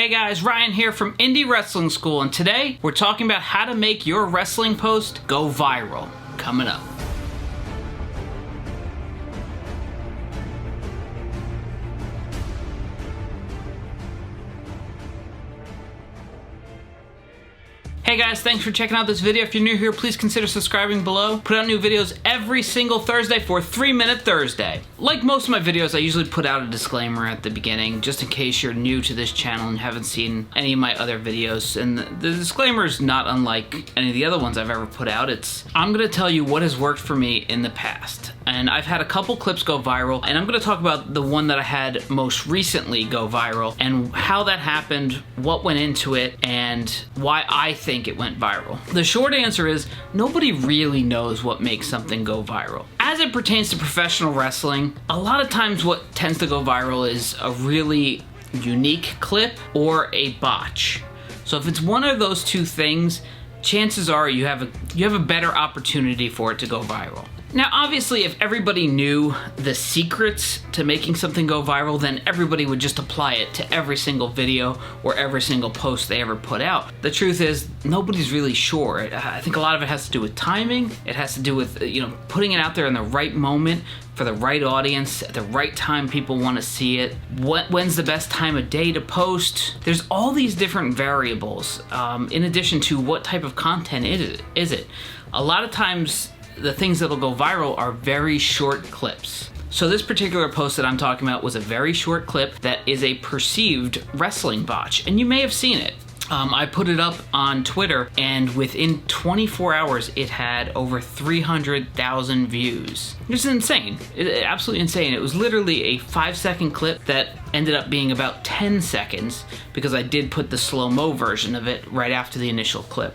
Hey guys, Ryan here from Indy Wrestling School, and today we're talking about how to make your wrestling post go viral. Coming up. Hey guys, thanks for checking out this video. If you're new here, please consider subscribing below. Put out new videos every single Thursday for 3 Minute Thursday. Like most of my videos, I usually put out a disclaimer at the beginning, just in case you're new to this channel and haven't seen any of my other videos. And the disclaimer is not unlike any of the other ones I've ever put out. I'm gonna tell you what has worked for me in the past. And I've had a couple clips go viral, and I'm gonna talk about the one that I had most recently go viral, and how that happened, what went into it, and why I think it went viral. The short answer is, nobody really knows what makes something go viral. As it pertains to professional wrestling, a lot of times what tends to go viral is a really unique clip or a botch. So if it's one of those two things, chances are you have a better opportunity for it to go viral. Now, obviously, if everybody knew the secrets to making something go viral, then everybody would just apply it to every single video or every single post they ever put out. The truth is, nobody's really sure. I think a lot of it has to do with timing. It has to do with, putting it out there in the right moment for the right audience, at the right time people want to see it. When's the best time of day to post? There's all these different variables, in addition to what type of content is it. A lot of times, the things that'll go viral are very short clips. So this particular post that I'm talking about was a very short clip that is a perceived wrestling botch, and you may have seen it. I put it up on Twitter, and within 24 hours, it had over 300,000 views. It's insane. Absolutely insane. It was literally a 5-second clip that ended up being about 10 seconds because I did put the slow-mo version of it right after the initial clip.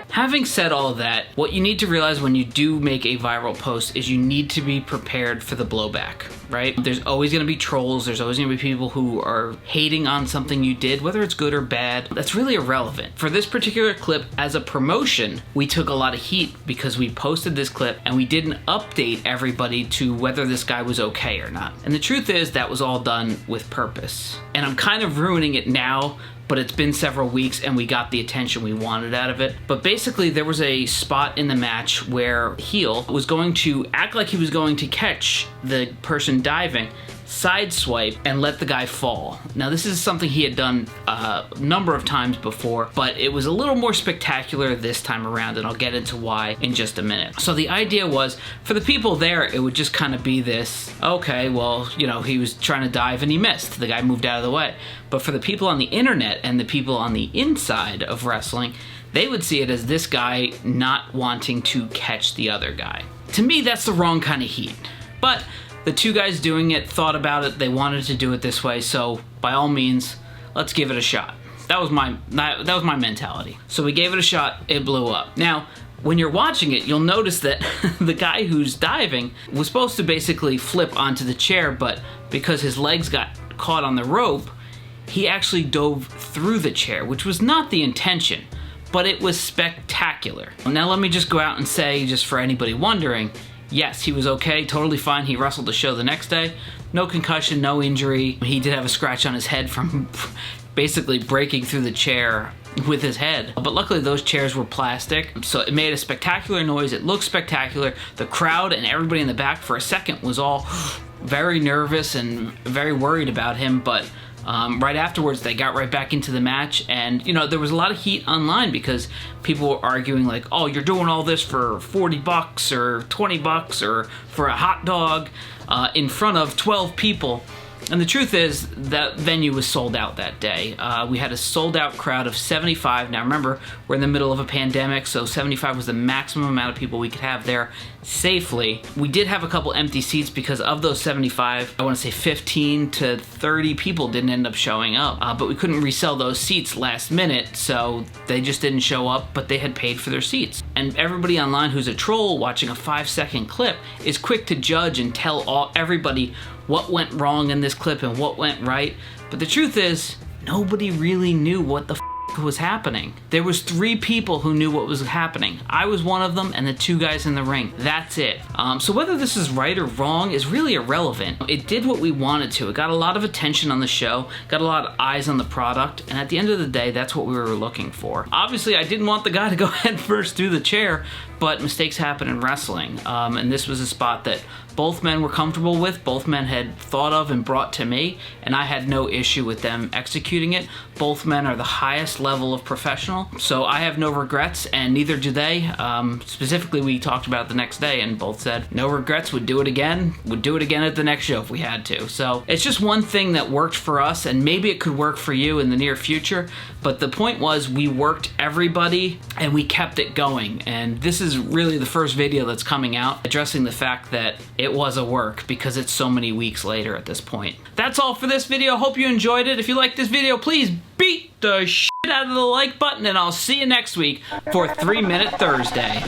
Having said all of that, what you need to realize when you do make a viral post is you need to be prepared for the blowback, right? There's always gonna be trolls, there's always gonna be people who are hating on something you did, whether it's good or bad. That's really irrelevant. For this particular clip, as a promotion, we took a lot of heat because we posted this clip and we didn't update everybody to whether this guy was okay or not. And the truth is, that was all done with purpose. And I'm kind of ruining it now, but it's been several weeks and we got the attention we wanted out of it. But basically, there was a spot in the match where heel was going to act like he was going to catch the person diving, sideswipe, and let the guy fall. Now, this is something he had done a number of times before, but it was a little more spectacular this time around, and I'll get into why in just a minute. So the idea was, for the people there, it would just kind of be this, okay, well, he was trying to dive and he missed. The guy moved out of the way. But for the people on the internet and the people on the inside of wrestling, they would see it as this guy not wanting to catch the other guy. To me, that's the wrong kind of heat. But the two guys doing it thought about it, they wanted to do it this way, so by all means, let's give it a shot. That was my mentality. So we gave it a shot, it blew up. Now, when you're watching it, you'll notice that the guy who's diving was supposed to basically flip onto the chair, but because his legs got caught on the rope, he actually dove through the chair, which was not the intention, but it was spectacular. Now let me just go out and say, just for anybody wondering, yes, he was okay, totally fine. He wrestled the show the next day. No concussion, no injury. He did have a scratch on his head from basically breaking through the chair with his head. But luckily those chairs were plastic, so it made a spectacular noise. It looked spectacular. The crowd and everybody in the back for a second was all very nervous and very worried about him, but right afterwards, they got right back into the match, and there was a lot of heat online because people were arguing like, oh, you're doing all this for 40 bucks or 20 bucks or for a hot dog in front of 12 people. And the truth is, that venue was sold out that day. We had a sold out crowd of 75. Now remember, we're in the middle of a pandemic, so 75 was the maximum amount of people we could have there safely. We did have a couple empty seats because of those 75, I want to say 15 to 30 people didn't end up showing up. But we couldn't resell those seats last minute, so they just didn't show up, but they had paid for their seats. And everybody online who's a troll watching a 5-second clip is quick to judge and tell everybody what went wrong in this clip and what went right. But the truth is, nobody really knew what the was happening. There was 3 people who knew what was happening. I was one of them, and the 2 guys in the ring. That's it. So whether this is right or wrong is really irrelevant. It did what we wanted to. It got a lot of attention on the show, got a lot of eyes on the product, and at the end of the day, that's what we were looking for. Obviously, I didn't want the guy to go head first through the chair, but mistakes happen in wrestling, and this was a spot that both men were comfortable with, both men had thought of and brought to me, and I had no issue with them executing it. Both men are the highest level of professional, so I have no regrets, and neither do they. Specifically, we talked about it the next day, and both said no regrets, would do it again at the next show if we had to. So it's just one thing that worked for us, and maybe it could work for you in the near future, but the point was we worked everybody, and we kept it going, and this is really the first video that's coming out addressing the fact that it was a work because it's so many weeks later at this point. That's all for this video. Hope you enjoyed it. If you like this video, please beat the shit out of the like button, and I'll see you next week for 3 Minute Thursday.